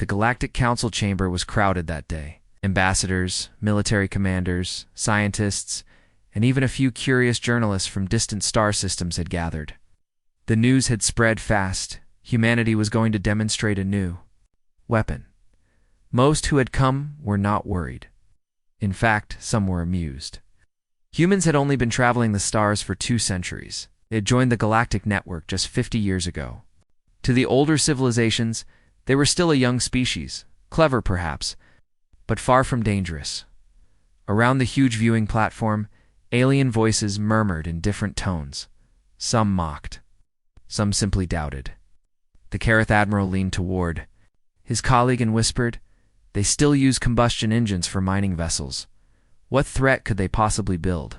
The Galactic Council chamber was crowded that day. Ambassadors, military commanders, scientists, and even a few curious journalists from distant star systems had gathered. The news had spread fast. Humanity was going to demonstrate a new weapon. Most who had come were not worried. In fact, some were amused. Humans had only been traveling the stars for 2 centuries. They had joined the galactic network just 50 years ago. To the older civilizations, they were still a young species, clever perhaps, but far from dangerous. Around the huge viewing platform, alien voices murmured in different tones. Some mocked. Some simply doubted. The Kareth Admiral leaned toward his colleague and whispered, "They still use combustion engines for mining vessels. What threat could they possibly build?"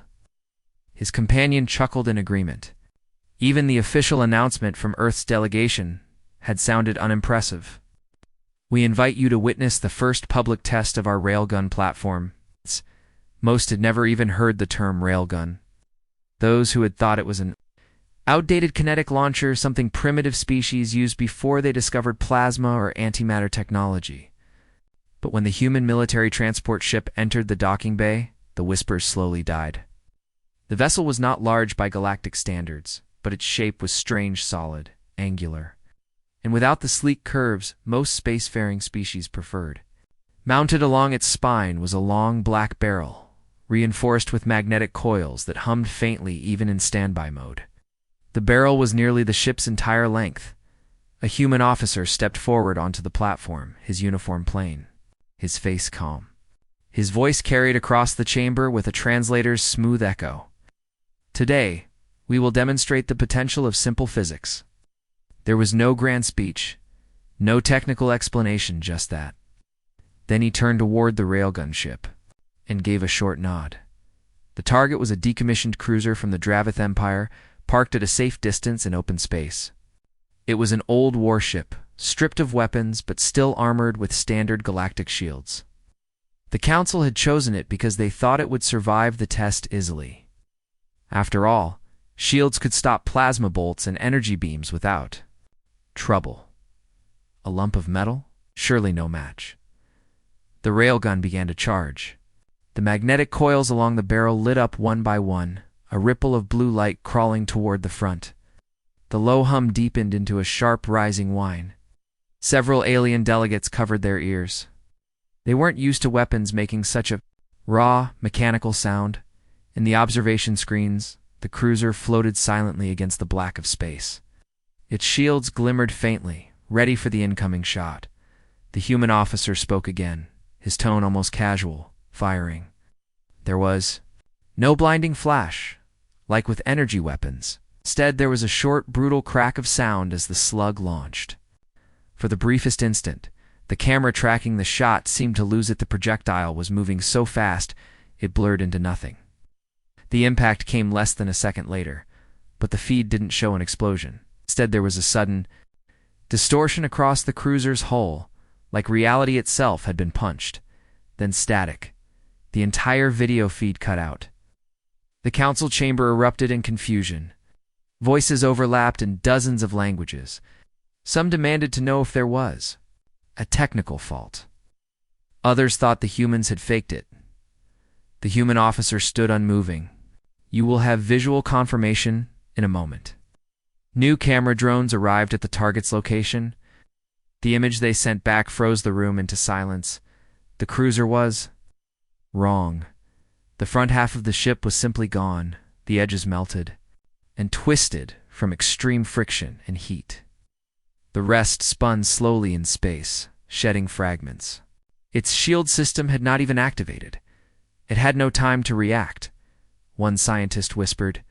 His companion chuckled in agreement. Even the official announcement from Earth's delegation had sounded unimpressive. "We invite you to witness the first public test of our Railgun platform." Most had never even heard the term Railgun. Those who had thought it was an outdated kinetic launcher, something primitive species used before they discovered plasma or antimatter technology. But when the human military transport ship entered the docking bay, the whispers slowly died. The vessel was not large by galactic standards, but its shape was strange, solid, angular, and without the sleek curves most spacefaring species preferred. Mounted along its spine was a long black barrel, reinforced with magnetic coils that hummed faintly even in standby mode. The barrel was nearly the ship's entire length. A human officer stepped forward onto the platform, his uniform plain, his face calm. His voice carried across the chamber with a translator's smooth echo. "Today, we will demonstrate the potential of simple physics." There was no grand speech, no technical explanation, just that. Then he turned toward the railgun ship and gave a short nod. The target was a decommissioned cruiser from the Dravith Empire, parked at a safe distance in open space. It was an old warship, stripped of weapons but still armored with standard galactic shields. The Council had chosen it because they thought it would survive the test easily. After all, shields could stop plasma bolts and energy beams without trouble. A lump of metal? Surely no match. The railgun began to charge. The magnetic coils along the barrel lit up one by one, a ripple of blue light crawling toward the front. The low hum deepened into a sharp rising whine. Several alien delegates covered their ears. They weren't used to weapons making such a raw, mechanical sound. In the observation screens, the cruiser floated silently against the black of space. Its shields glimmered faintly, ready for the incoming shot. The human officer spoke again, his tone almost casual, firing. There was no blinding flash, like with energy weapons. Instead, there was a short, brutal crack of sound as the slug launched. For the briefest instant, the camera tracking the shot seemed to lose it. The projectile was moving so fast, it blurred into nothing. The impact came less than a second later, but the feed didn't show an explosion. Instead, there was a sudden distortion across the cruiser's hull, like reality itself had been punched. Then static. The entire video feed cut out. The council chamber erupted in confusion. Voices overlapped in dozens of languages. Some demanded to know if there was a technical fault. Others thought the humans had faked it. The human officer stood unmoving. "You will have visual confirmation in a moment." New camera drones arrived at the target's location. The image they sent back froze the room into silence. The cruiser was wrong. The front half of the ship was simply gone, the edges melted, and twisted from extreme friction and heat. The rest spun slowly in space, shedding fragments. Its shield system had not even activated. It had no time to react. One scientist whispered,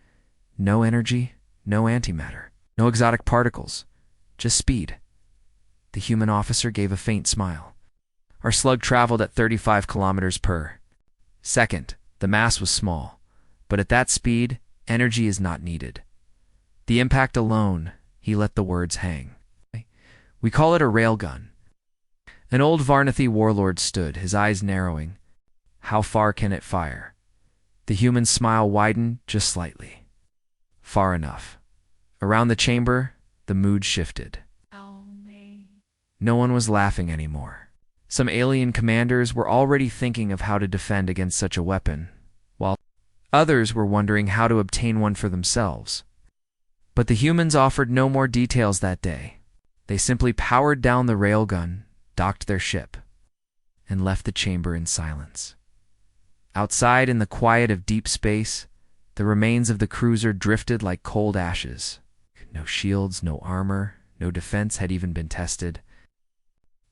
"No energy, no antimatter, no exotic particles, just speed." The human officer gave a faint smile. "Our slug traveled at 35 kilometers per second. The mass was small, but at that speed, energy is not needed." The impact alone, he let the words hang. "We call it a railgun." An old Varnathi warlord stood, his eyes narrowing. "How far can it fire?" The human smile widened just slightly. "Far enough." Around the chamber, the mood shifted. No one was laughing anymore. Some alien commanders were already thinking of how to defend against such a weapon, while others were wondering how to obtain one for themselves. But the humans offered no more details that day. They simply powered down the railgun, docked their ship, and left the chamber in silence. Outside in the quiet of deep space, the remains of the cruiser drifted like cold ashes. No shields, no armor, no defense had even been tested.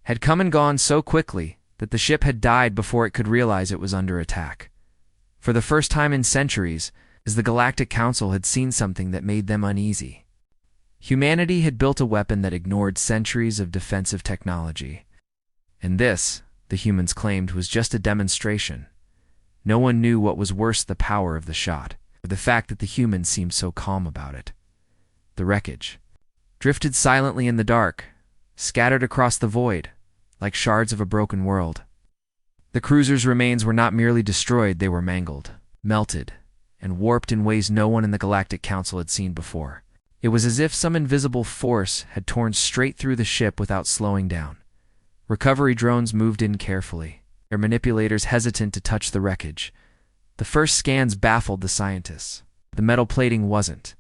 Had come and gone so quickly that the ship had died before it could realize it was under attack. For the first time in centuries, as the Galactic Council had seen something that made them uneasy. Humanity had built a weapon that ignored centuries of defensive technology. And this, the humans claimed, was just a demonstration. No one knew what was worse, the power of the shot, or the fact that the humans seemed so calm about it. The wreckage drifted silently in the dark, scattered across the void, like shards of a broken world. The cruiser's remains were not merely destroyed, they were mangled, melted, and warped in ways no one in the Galactic Council had seen before. It was as if some invisible force had torn straight through the ship without slowing down. Recovery drones moved in carefully, their manipulators hesitant to touch the wreckage. The first scans baffled the scientists. The metal plating wasn't.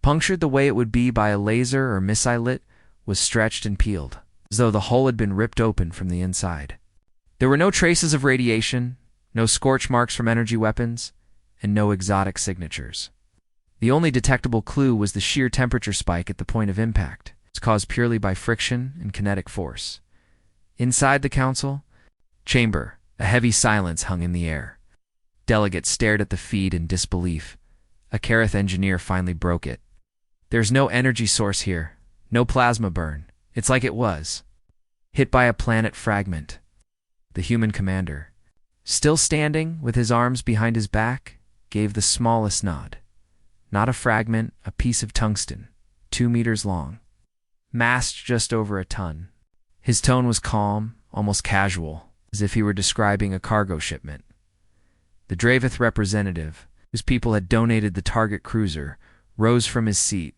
Punctured the way it would be by a laser or missile, was stretched and peeled, as though the hull had been ripped open from the inside. There were no traces of radiation, no scorch marks from energy weapons, and no exotic signatures. The only detectable clue was the sheer temperature spike at the point of impact. It's caused purely by friction and kinetic force. Inside the council chamber, a heavy silence hung in the air. Delegates stared at the feed in disbelief. A Kareth engineer finally broke it. "There's no energy source here, no plasma burn. It's like it was hit by a planet fragment." The human commander, still standing with his arms behind his back, gave the smallest nod. Not a fragment, a piece of tungsten, 2 meters long, massed just over a ton. His tone was calm, almost casual, as if he were describing a cargo shipment. The Dravith representative, whose people had donated the target cruiser, rose from his seat,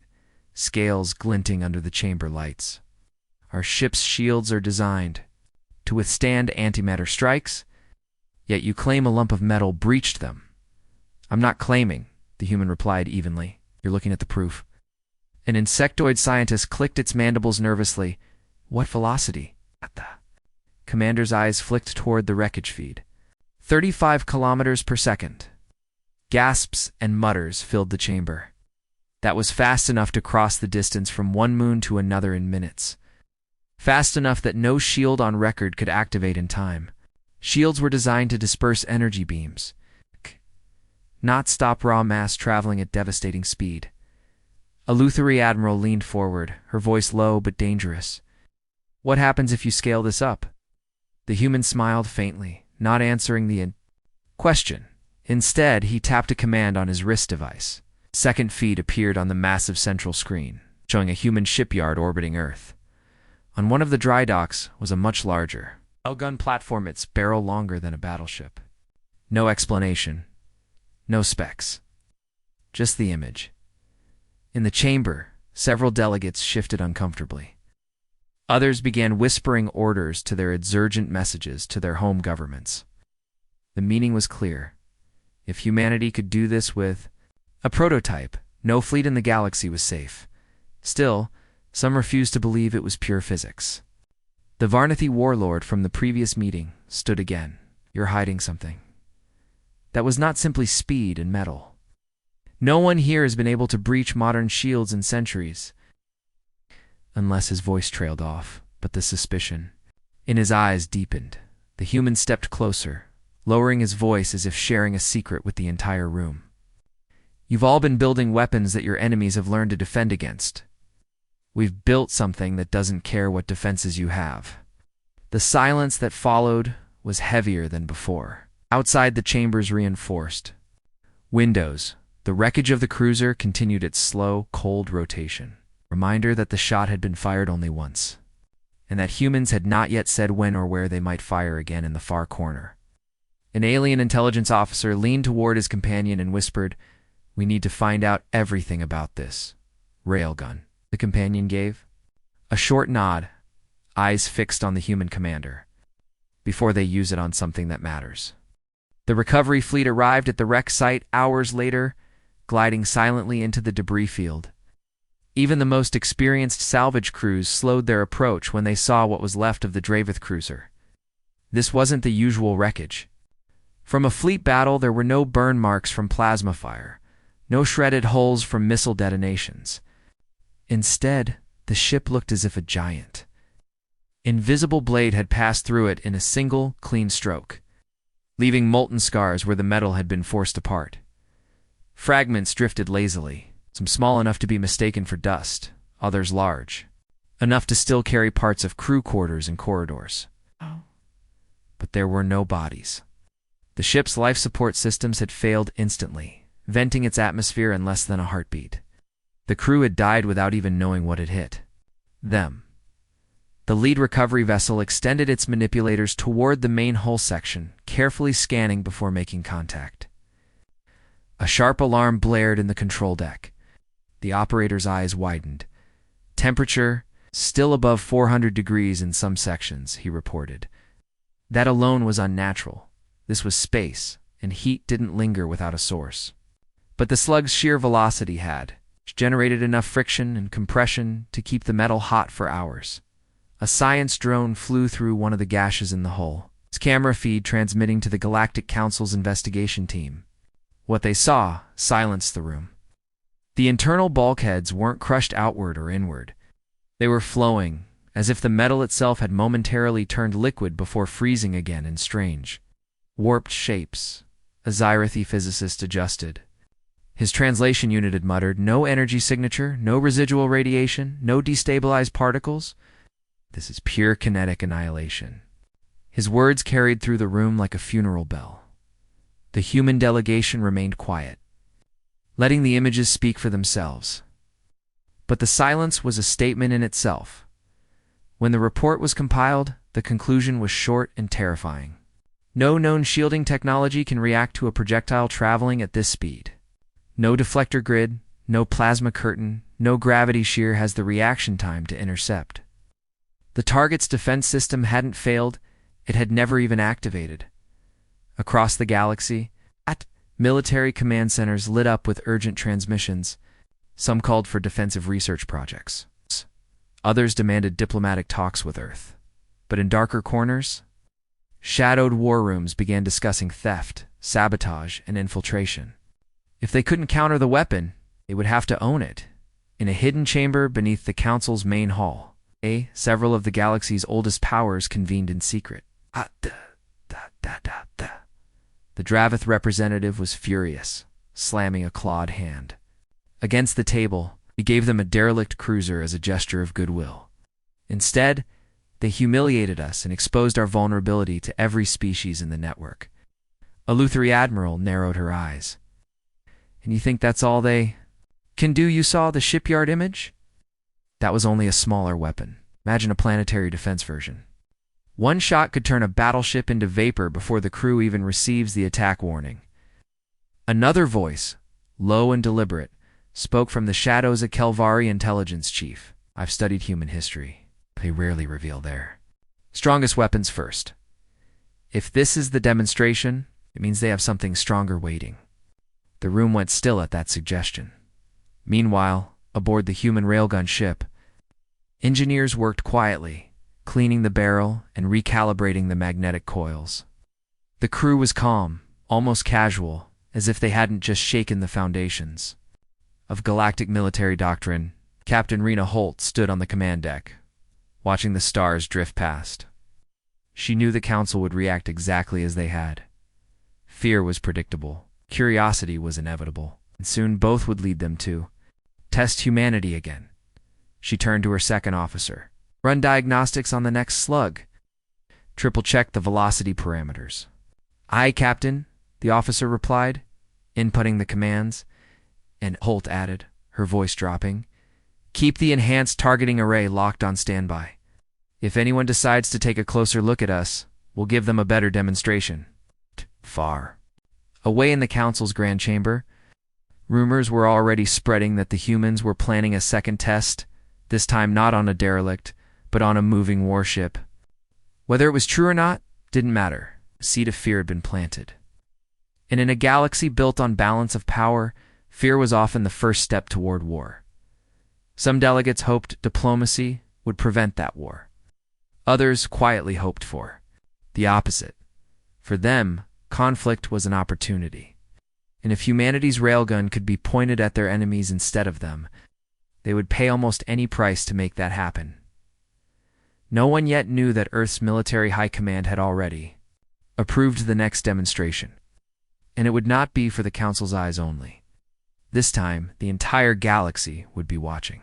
scales glinting under the chamber lights. "Our ship's shields are designed to withstand antimatter strikes, yet you claim a lump of metal breached them." "I'm not claiming," the human replied evenly. "You're looking at the proof." An insectoid scientist clicked its mandibles nervously. "What velocity?" The commander's eyes flicked toward the wreckage feed. 35 kilometers per second. Gasps and mutters filled the chamber. That was fast enough to cross the distance from one moon to another in minutes. Fast enough that no shield on record could activate in time. Shields were designed to disperse energy beams, not stop raw mass traveling at devastating speed. A Lutheri admiral leaned forward, her voice low but dangerous. "What happens if you scale this up?" The human smiled faintly, not answering the question. Instead, he tapped a command on his wrist device. Second feed appeared on the massive central screen, showing a human shipyard orbiting Earth. On one of the dry docks was a much larger Railgun platform, its barrel longer than a battleship. No explanation. No specs. Just the image. In the chamber, several delegates shifted uncomfortably. Others began whispering orders to their exurgent messages to their home governments. The meaning was clear. If humanity could do this with a prototype, no fleet in the galaxy was safe. Still, some refused to believe it was pure physics. The Varnathi warlord from the previous meeting stood again. "You're hiding something. That was not simply speed and metal. No one here has been able to breach modern shields in centuries." Unless his voice trailed off, but the suspicion in his eyes deepened. The human stepped closer, lowering his voice as if sharing a secret with the entire room. "You've all been building weapons that your enemies have learned to defend against. We've built something that doesn't care what defenses you have." The silence that followed was heavier than before. Outside, the chambers reinforced. Windows, the wreckage of the cruiser, continued its slow, cold rotation. Reminder that the shot had been fired only once, and that humans had not yet said when or where they might fire again in the far corner. An alien intelligence officer leaned toward his companion and whispered, "We need to find out everything about this Railgun." The companion gave a short nod. eyes fixed on the human commander, before they use it on something that matters. The recovery fleet arrived at the wreck site hours later, gliding silently into the debris field. Even the most experienced salvage crews slowed their approach when they saw what was left of the Dravith cruiser. This wasn't the usual wreckage. From a fleet battle, there were no burn marks from plasma fire, no shredded hulls from missile detonations. Instead, the ship looked as if a giant, invisible blade had passed through it in a single, clean stroke, leaving molten scars where the metal had been forced apart. Fragments drifted lazily, some small enough to be mistaken for dust, others large, enough to still carry parts of crew quarters and corridors. But there were no bodies. The ship's life support systems had failed instantly, venting its atmosphere in less than a heartbeat. The crew had died without even knowing what had hit them. The lead recovery vessel extended its manipulators toward the main hull section, carefully scanning before making contact. A sharp alarm blared in the control deck. The operator's eyes widened. Temperature, still above 400 degrees in some sections, he reported. That alone was unnatural. This was space, and heat didn't linger without a source. But the slug's sheer velocity had generated enough friction and compression to keep the metal hot for hours. A science drone flew through one of the gashes in the hull, its camera feed transmitting to the Galactic Council's investigation team. What they saw silenced the room. The internal bulkheads weren't crushed outward or inward. They were flowing, as if the metal itself had momentarily turned liquid before freezing again in strange, warped shapes. A Xyrithi physicist adjusted. His translation unit had muttered, "No energy signature, no residual radiation, no destabilized particles. This is pure kinetic annihilation." His words carried through the room like a funeral bell. The human delegation remained quiet, letting the images speak for themselves. But the silence was a statement in itself. When the report was compiled, the conclusion was short and terrifying. No known shielding technology can react to a projectile traveling at this speed. No deflector grid, no plasma curtain, no gravity shear has the reaction time to intercept. The target's defense system hadn't failed, it had never even activated. Across the galaxy, military command centers lit up with urgent transmissions. Some called for defensive research projects. Others demanded diplomatic talks with Earth. But in darker corners, shadowed war rooms began discussing theft, sabotage, and infiltration. If they couldn't counter the weapon, they would have to own it. In a hidden chamber beneath the Council's main hall, several of the galaxy's oldest powers convened in secret. The Dravith representative was furious, slamming a clawed hand against the table. He gave them a derelict cruiser as a gesture of goodwill. Instead, they humiliated us and exposed our vulnerability to every species in the network. A Lutheri admiral narrowed her eyes. "And you think that's all they can do?" "You saw the shipyard image? That was only a smaller weapon. Imagine a planetary defense version. One shot could turn a battleship into vapor before the crew even receives the attack warning." Another voice, low and deliberate, spoke from the shadows a Kelvari intelligence chief. "I've studied human history. They rarely reveal their strongest weapons first. If this is the demonstration, it means they have something stronger waiting." The room went still at that suggestion. Meanwhile, aboard the human railgun ship, engineers worked quietly, cleaning the barrel and recalibrating the magnetic coils. The crew was calm, almost casual, as if they hadn't just shaken the foundations of galactic military doctrine. Captain Rena Holt stood on the command deck, watching the stars drift past. She knew the Council would react exactly as they had. Fear was predictable, curiosity was inevitable, and soon both would lead them to test humanity again. She turned to her second officer. "Run diagnostics on the next slug. Triple-check the velocity parameters." "Aye, Captain," the officer replied, inputting the commands, and Holt added, her voice dropping, "Keep the enhanced targeting array locked on standby. If anyone decides to take a closer look at us, we'll give them a better demonstration." Far away in the Council's grand chamber, rumors were already spreading that the humans were planning a second test, this time not on a derelict, but on a moving warship. Whether it was true or not didn't matter. A seed of fear had been planted. And in a galaxy built on balance of power, fear was often the first step toward war. Some delegates hoped diplomacy would prevent that war. Others quietly hoped for the opposite. For them, conflict was an opportunity. And if humanity's railgun could be pointed at their enemies instead of them, they would pay almost any price to make that happen. No one yet knew that Earth's military high command had already approved the next demonstration. And it would not be for the Council's eyes only. This time, the entire galaxy would be watching.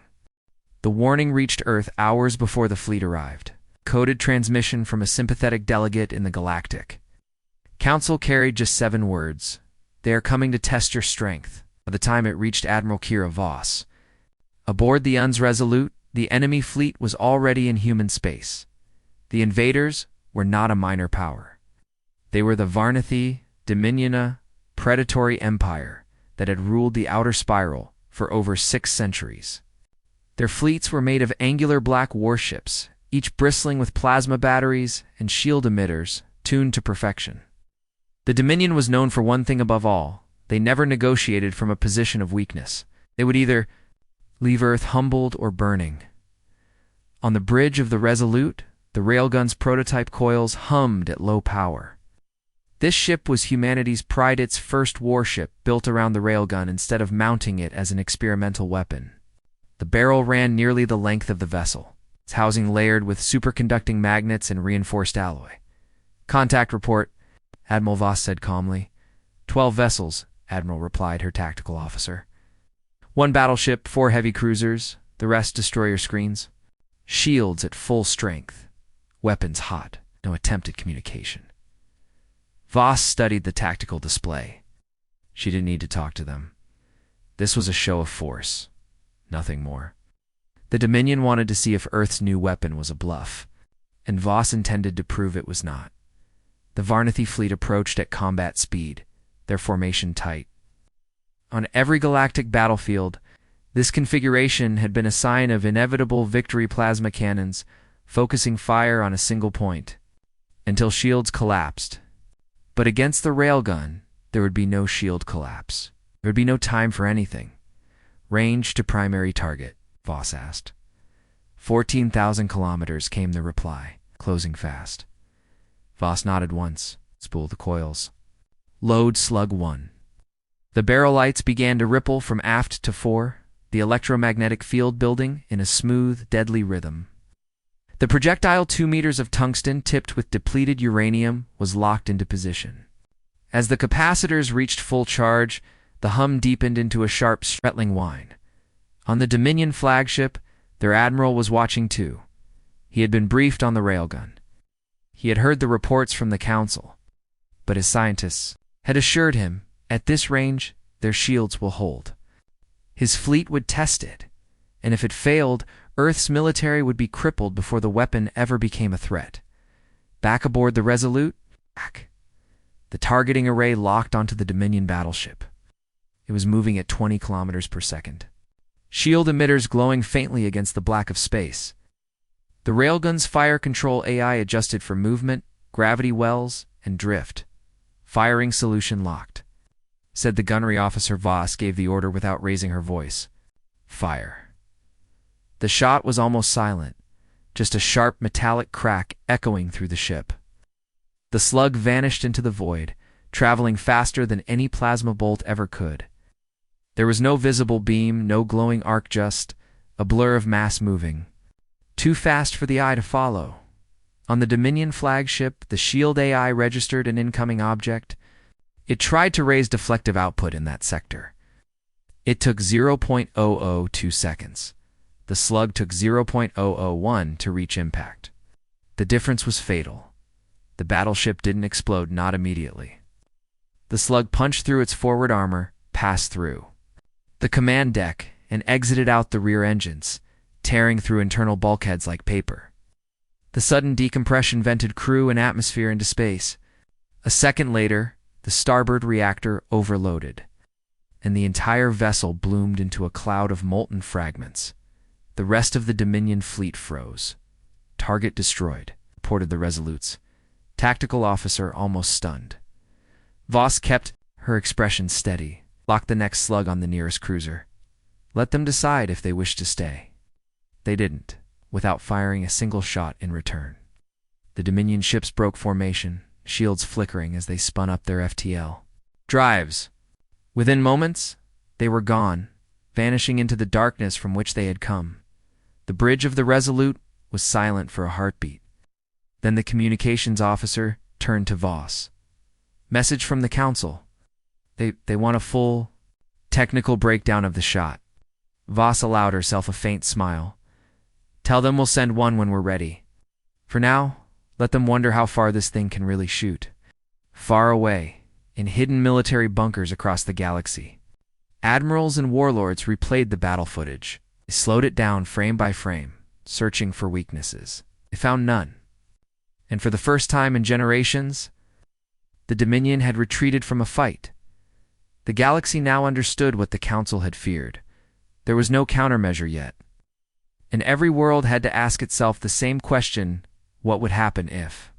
The warning reached Earth hours before the fleet arrived. Coded transmission from a sympathetic delegate in the galactic Council carried just 7 words. They are coming to test your strength. By the time it reached Admiral Kira Voss, aboard the UN's Resolute, the enemy fleet was already in human space. The invaders were not a minor power. They were the Varnathi Dominiona predatory empire that had ruled the outer spiral for over 6 centuries. Their fleets were made of angular black warships, each bristling with plasma batteries and shield emitters tuned to perfection. The Dominion was known for one thing above all. They never negotiated from a position of weakness. They would either leave Earth humbled or burning. On the bridge of the Resolute, the Railgun's prototype coils hummed at low power. This ship was humanity's pride, its first warship built around the Railgun instead of mounting it as an experimental weapon. The barrel ran nearly the length of the vessel, its housing layered with superconducting magnets and reinforced alloy. "Contact report," Admiral Voss said calmly. 12 vessels, Admiral replied, her tactical officer. 1 battleship, 4 heavy cruisers, the rest destroyer screens. Shields at full strength. Weapons hot. No attempt at communication. Voss studied the tactical display. She didn't need to talk to them. This was a show of force. Nothing more. The Dominion wanted to see if Earth's new weapon was a bluff, and Voss intended to prove it was not. The Varnathi fleet approached at combat speed, their formation tight. On every galactic battlefield, this configuration had been a sign of inevitable victory. Plasma cannons, focusing fire on a single point, until shields collapsed. But against the Railgun, there would be no shield collapse. There would be no time for anything. "Range to primary target," Voss asked. 14,000 kilometers, came the reply, closing fast. Voss nodded once, spooled the coils. "Load slug 1." The barrel lights began to ripple from aft to fore, the electromagnetic field building in a smooth, deadly rhythm. The projectile, 2 meters of tungsten tipped with depleted uranium, was locked into position. As the capacitors reached full charge, the hum deepened into a sharp, rattling whine. On the Dominion flagship, their admiral was watching too. He had been briefed on the Railgun. He had heard the reports from the Council, but his scientists had assured him, at this range, their shields will hold. His fleet would test it, and if it failed, Earth's military would be crippled before the weapon ever became a threat. Back aboard the Resolute, the targeting array locked onto the Dominion battleship. It was moving at 20 kilometers per second. Shield emitters glowing faintly against the black of space. The Railgun's fire control AI adjusted for movement, gravity wells, and drift. "Firing solution locked," said the gunnery officer. Voss gave the order without raising her voice. "Fire." The shot was almost silent, just a sharp metallic crack echoing through the ship. The slug vanished into the void, traveling faster than any plasma bolt ever could. There was no visible beam, no glowing arc, just a blur of mass moving. Too fast for the eye to follow. On the Dominion flagship, the shield AI registered an incoming object. It tried to raise deflective output in that sector. It took 0.002 seconds. The slug took 0.001 to reach impact. The difference was fatal. The battleship didn't explode, not immediately. The slug punched through its forward armor, passed through the command deck, and exited out the rear engines, tearing through internal bulkheads like paper. The sudden decompression vented crew and atmosphere into space. A second later, the starboard reactor overloaded, and the entire vessel bloomed into a cloud of molten fragments. The rest of the Dominion fleet froze. Target destroyed, reported the Resolutes. Tactical officer almost stunned. Voss kept her expression steady, locked the next slug on the nearest cruiser. Let them decide if they wish to stay. They didn't, without firing a single shot in return. The Dominion ships broke formation, shields flickering as they spun up their FTL drives. Within moments, they were gone, vanishing into the darkness from which they had come. The bridge of the Resolute was silent for a heartbeat. Then the communications officer turned to Voss. Message from the Council. They want a full, technical breakdown of the shot. Voss allowed herself a faint smile. Tell them we'll send one when we're ready. For now, let them wonder how far this thing can really shoot. Far away, in hidden military bunkers across the galaxy, admirals and warlords replayed the battle footage. They slowed it down frame by frame, searching for weaknesses. They found none. And for the first time in generations, the Dominion had retreated from a fight. The galaxy now understood what the Council had feared. There was no countermeasure yet. And every world had to ask itself the same question: what would happen if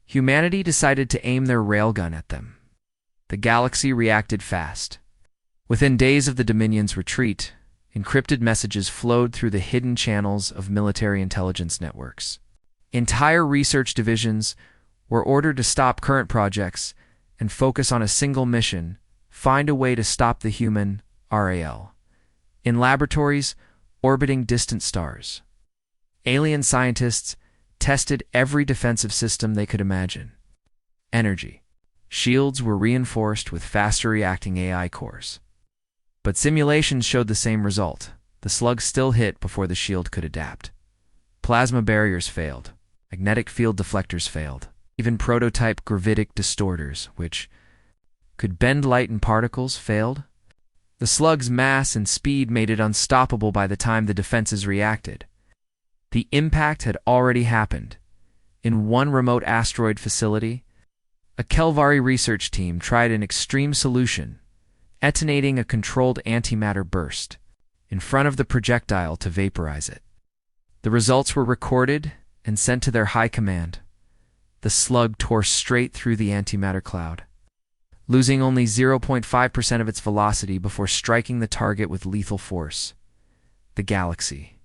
humanity decided to aim their railgun at them? The galaxy reacted fast. Within days of the Dominion's retreat, encrypted messages flowed through the hidden channels of military intelligence networks. Entire research divisions were ordered to stop current projects and focus on a single mission: find a way to stop the human RAL. In laboratories orbiting distant stars, alien scientists tested every defensive system they could imagine. Energy shields were reinforced with faster reacting AI cores. But simulations showed the same result. The slugs still hit before the shield could adapt. Plasma barriers failed. Magnetic field deflectors failed. Even prototype gravitic distorters, which could bend light and particles, failed. The slug's mass and speed made it unstoppable by the time the defenses reacted. The impact had already happened. In one remote asteroid facility, a Kelvari research team tried an extreme solution, detonating a controlled antimatter burst in front of the projectile to vaporize it. The results were recorded and sent to their high command. The slug tore straight through the antimatter cloud, losing only 0.5% of its velocity before striking the target with lethal force. The galaxy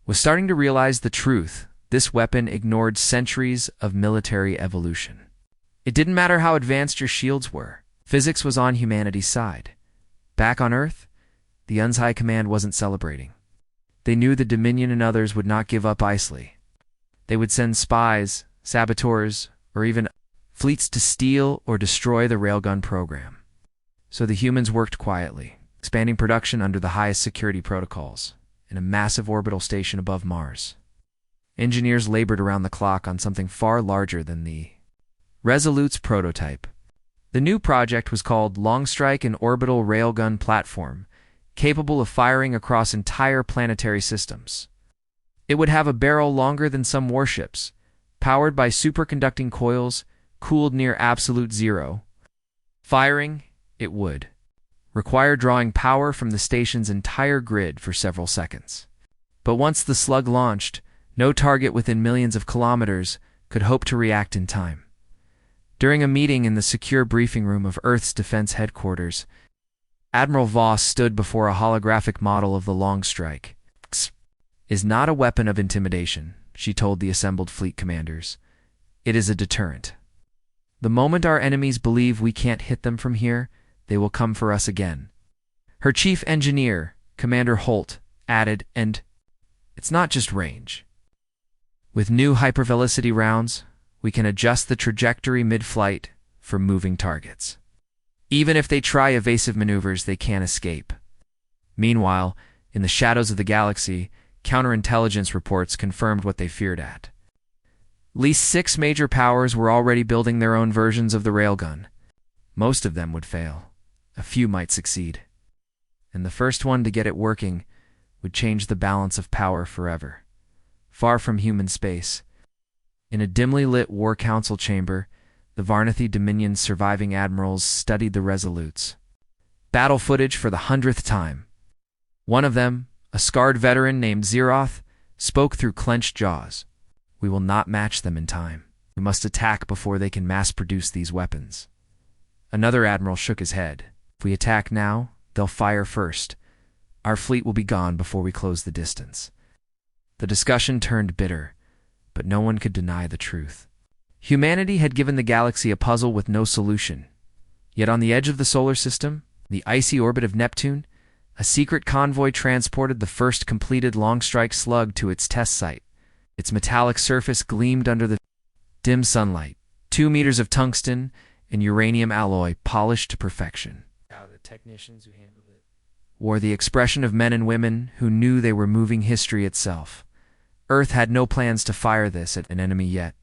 was starting to realize the truth. This weapon ignored centuries of military evolution. It didn't matter how advanced your shields were. Physics was on humanity's side. Back on Earth, the UN's high command wasn't celebrating. They knew the Dominion and others would not give up easily. They would send spies, saboteurs, or even fleets to steal or destroy the Railgun program. So the humans worked quietly, expanding production under the highest security protocols in a massive orbital station above Mars. Engineers labored around the clock on something far larger than the Resolute's prototype. The new project was called Longstrike, an orbital railgun platform capable of firing across entire planetary systems. It would have a barrel longer than some warships, powered by superconducting coils, cooled near absolute zero. Firing, it would require drawing power from the station's entire grid for several seconds. But once the slug launched, no target within millions of kilometers could hope to react in time. During a meeting in the secure briefing room of Earth's defense headquarters, Admiral Voss stood before a holographic model of the Longstrike. "Is not a weapon of intimidation," she told the assembled fleet commanders. "It is a deterrent. The moment our enemies believe we can't hit them from here, they will come for us again." Her chief engineer, Commander Holt, added, "And it's not just range. With new hypervelocity rounds, we can adjust the trajectory mid-flight for moving targets. Even if they try evasive maneuvers, they can't escape." Meanwhile, in the shadows of the galaxy, counterintelligence reports confirmed what they feared. At least 6 major powers were already building their own versions of the railgun. Most of them would fail. A few might succeed. And the first one to get it working would change the balance of power forever. Far from human space, in a dimly lit War Council chamber, the Varnathi Dominion's surviving admirals studied the Resolutes. Battle footage for the 100th time. One of them, a scarred veteran named Zeroth, spoke through clenched jaws. We will not match them in time. We must attack before they can mass-produce these weapons. Another admiral shook his head. If we attack now, they'll fire first. Our fleet will be gone before we close the distance. The discussion turned bitter, but no one could deny the truth. Humanity had given the galaxy a puzzle with no solution. Yet on the edge of the solar system, the icy orbit of Neptune, a secret convoy transported the first completed long-strike slug to its test site. Its metallic surface gleamed under the dim sunlight. 2 meters of tungsten and uranium alloy polished to perfection. The technicians who handled it wore the expression of men and women who knew they were moving history itself. Earth had no plans to fire this at an enemy yet.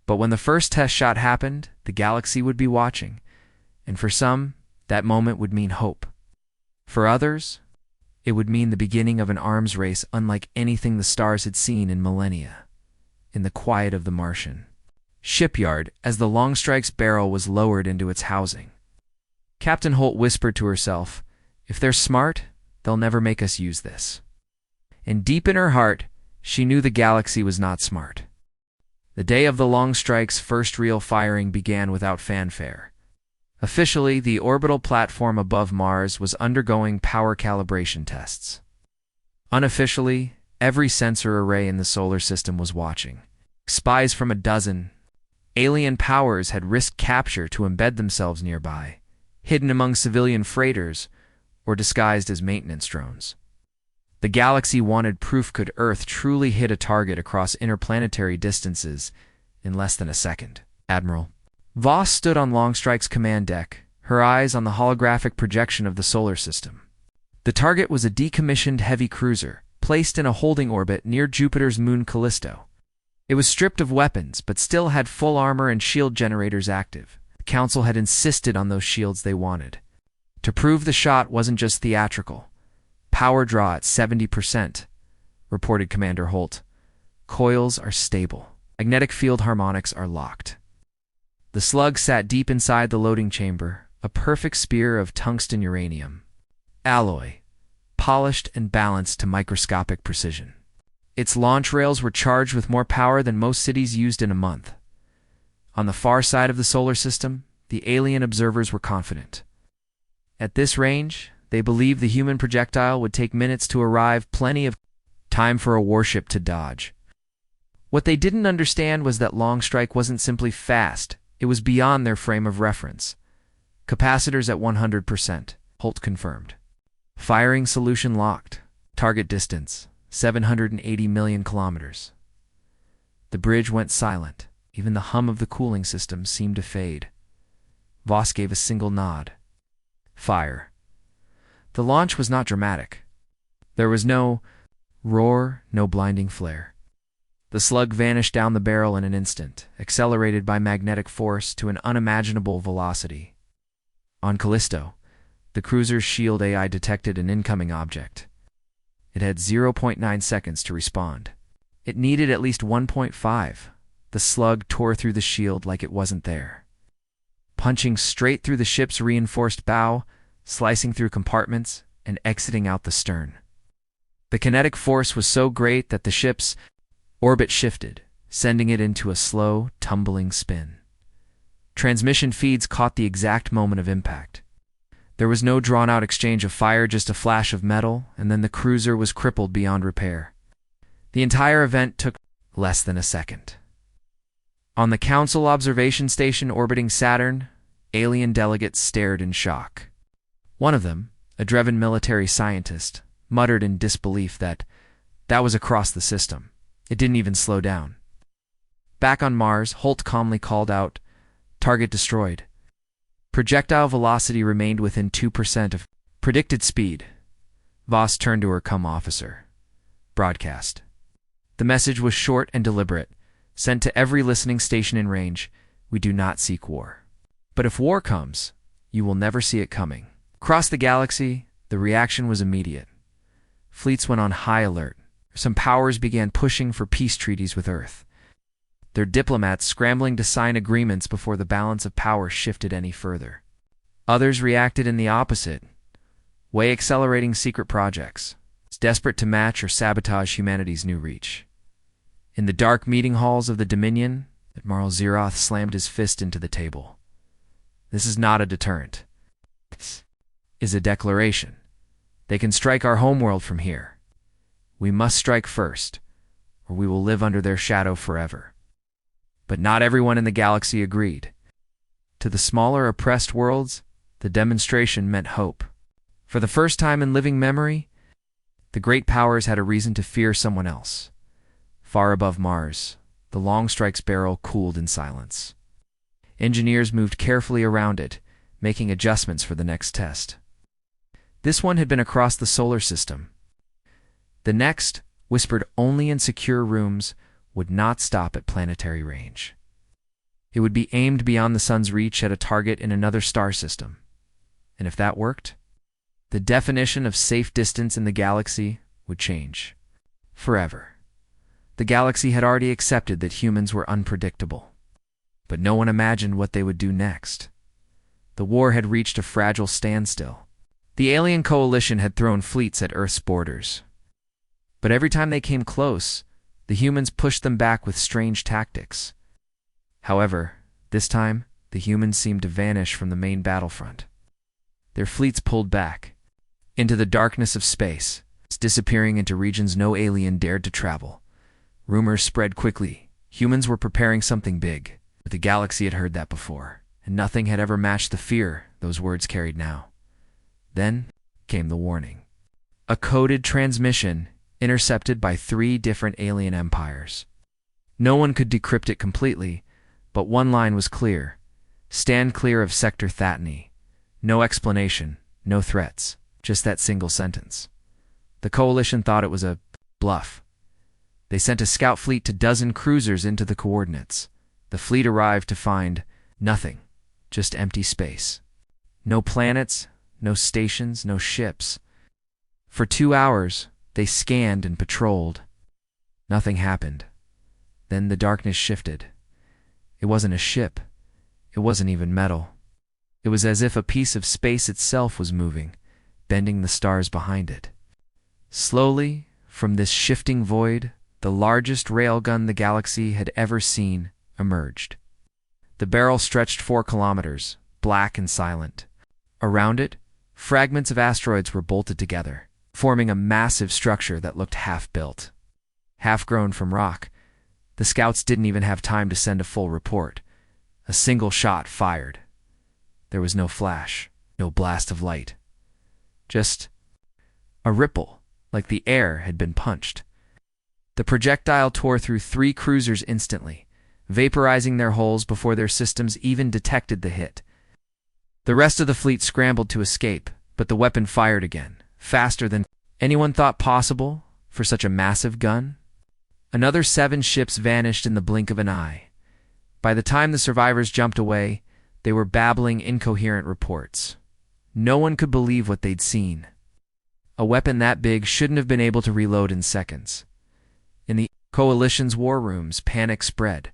But when the first test shot happened, the galaxy would be watching, and for some, that moment would mean hope. For others, it would mean the beginning of an arms race unlike anything the stars had seen in millennia. In the quiet of the Martian shipyard, as the Longstrike's barrel was lowered into its housing, Captain Holt whispered to herself, "If they're smart, they'll never make us use this." And deep in her heart, she knew the galaxy was not smart. The day of the Longstrike's first real firing began without fanfare. Officially, the orbital platform above Mars was undergoing power calibration tests. Unofficially, every sensor array in the solar system was watching. Spies from a dozen alien powers had risked capture to embed themselves nearby, hidden among civilian freighters or disguised as maintenance drones. The galaxy wanted proof could Earth truly hit a target across interplanetary distances in less than a second. Admiral Voss stood on Longstrike's command deck, her eyes on the holographic projection of the solar system. The target was a decommissioned heavy cruiser, placed in a holding orbit near Jupiter's moon Callisto. It was stripped of weapons, but still had full armor and shield generators active. The Council had insisted on those shields they wanted. To prove the shot wasn't just theatrical. Power draw at 70%, reported Commander Holt. Coils are stable. Magnetic field harmonics are locked. The slug sat deep inside the loading chamber, a perfect spear of tungsten uranium alloy, polished and balanced to microscopic precision. Its launch rails were charged with more power than most cities used in a month. On the far side of the solar system, the alien observers were confident. At this range, they believed the human projectile would take minutes to arrive, plenty of time for a warship to dodge. What they didn't understand was that Longstrike wasn't simply fast, it was beyond their frame of reference. Capacitors at 100%, Holt confirmed. Firing solution locked. Target distance, 780 million kilometers. The bridge went silent. Even the hum of the cooling system seemed to fade. Voss gave a single nod. Fire. The launch was not dramatic. There was no roar, no blinding flare. The slug vanished down the barrel in an instant, accelerated by magnetic force to an unimaginable velocity. On Callisto, the cruiser's shield AI detected an incoming object. It had 0.9 seconds to respond. It needed at least 1.5. The slug tore through the shield like it wasn't there, punching straight through the ship's reinforced bow, slicing through compartments, and exiting out the stern. The kinetic force was so great that the ship's orbit shifted, sending it into a slow, tumbling spin. Transmission feeds caught the exact moment of impact. There was no drawn-out exchange of fire, just a flash of metal, and then the cruiser was crippled beyond repair. The entire event took less than a second. On the Council observation station orbiting Saturn, alien delegates stared in shock. One of them, a driven military scientist, muttered in disbelief that was across the system. It didn't even slow down. Back on Mars, Holt calmly called out, "Target destroyed." Projectile velocity remained within 2% of predicted speed. Voss turned to her officer. Broadcast. The message was short and deliberate, sent to every listening station in range. We do not seek war. But if war comes, you will never see it coming. Across the galaxy, the reaction was immediate. Fleets went on high alert. Some powers began pushing for peace treaties with Earth, their diplomats scrambling to sign agreements before the balance of power shifted any further. Others reacted in the opposite way, accelerating secret projects, desperate to match or sabotage humanity's new reach. In the dark meeting halls of the Dominion, Admiral Zeroth slammed his fist into the table. This is not a deterrent. This is a declaration. They can strike our homeworld from here. We must strike first, or we will live under their shadow forever. But not everyone in the galaxy agreed. To the smaller, oppressed worlds, the demonstration meant hope. For the first time in living memory, the great powers had a reason to fear someone else. Far above Mars, the long strike's barrel cooled in silence. Engineers moved carefully around it, making adjustments for the next test. This one had been across the solar system. The next, whispered only in secure rooms, would not stop at planetary range. It would be aimed beyond the sun's reach at a target in another star system. And if that worked, the definition of safe distance in the galaxy would change. Forever. The galaxy had already accepted that humans were unpredictable. But no one imagined what they would do next. The war had reached a fragile standstill. The alien coalition had thrown fleets at Earth's borders. But every time they came close, the humans pushed them back with strange tactics. However, this time, the humans seemed to vanish from the main battlefront. Their fleets pulled back into the darkness of space, disappearing into regions no alien dared to travel. Rumors spread quickly. Humans were preparing something big. But the galaxy had heard that before, and nothing had ever matched the fear those words carried now. Then came the warning. A coded transmission intercepted by 3 different alien empires. No one could decrypt it completely, but one line was clear. Stand clear of Sector Thatany. No explanation, no threats, just that single sentence. The coalition thought it was a bluff. They sent a scout fleet to dozen cruisers into the coordinates. The fleet arrived to find nothing, just empty space. No planets, no stations, no ships. For 2 hours, they scanned and patrolled. Nothing happened. Then the darkness shifted. It wasn't a ship. It wasn't even metal. It was as if a piece of space itself was moving, bending the stars behind it. Slowly, from this shifting void, the largest railgun the galaxy had ever seen emerged. The barrel stretched 4 kilometers, black and silent. Around it, fragments of asteroids were bolted together, forming a massive structure that looked half-built. Half-grown from rock, the scouts didn't even have time to send a full report. A single shot fired. There was no flash, no blast of light. Just a ripple, like the air had been punched. The projectile tore through 3 cruisers instantly, vaporizing their hulls before their systems even detected the hit. The rest of the fleet scrambled to escape, but the weapon fired again, faster than anyone thought possible for such a massive gun. Another 7 ships vanished in the blink of an eye. By the time the survivors jumped away, they were babbling incoherent reports. No one could believe what they'd seen. A weapon that big shouldn't have been able to reload in seconds. In the coalition's war rooms, panic spread.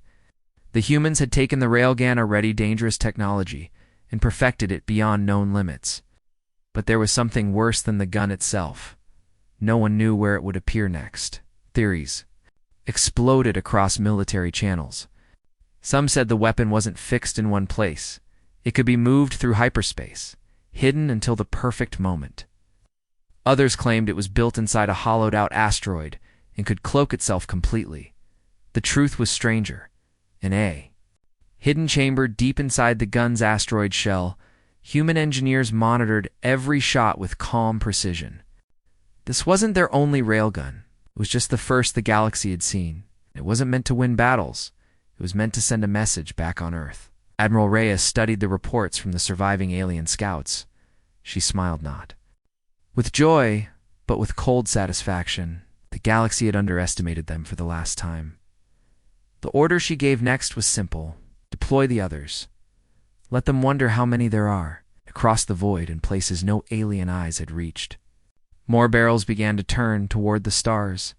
The humans had taken the Railgun, already dangerous technology, and perfected it beyond known limits. But there was something worse than the gun itself. No one knew where it would appear next. Theories exploded across military channels. Some said the weapon wasn't fixed in one place. It could be moved through hyperspace, hidden until the perfect moment. Others claimed it was built inside a hollowed-out asteroid and could cloak itself completely. The truth was stranger. An hidden chamber deep inside the gun's asteroid shell, human engineers monitored every shot with calm precision. This wasn't their only railgun. It was just the first the galaxy had seen. It wasn't meant to win battles. It was meant to send a message back on Earth. Admiral Reyes studied the reports from the surviving alien scouts. She smiled not. With joy, but with cold satisfaction, the galaxy had underestimated them for the last time. The order she gave next was simple. Deploy the others. Let them wonder how many there are, across the void in places no alien eyes had reached. More barrels began to turn toward the stars,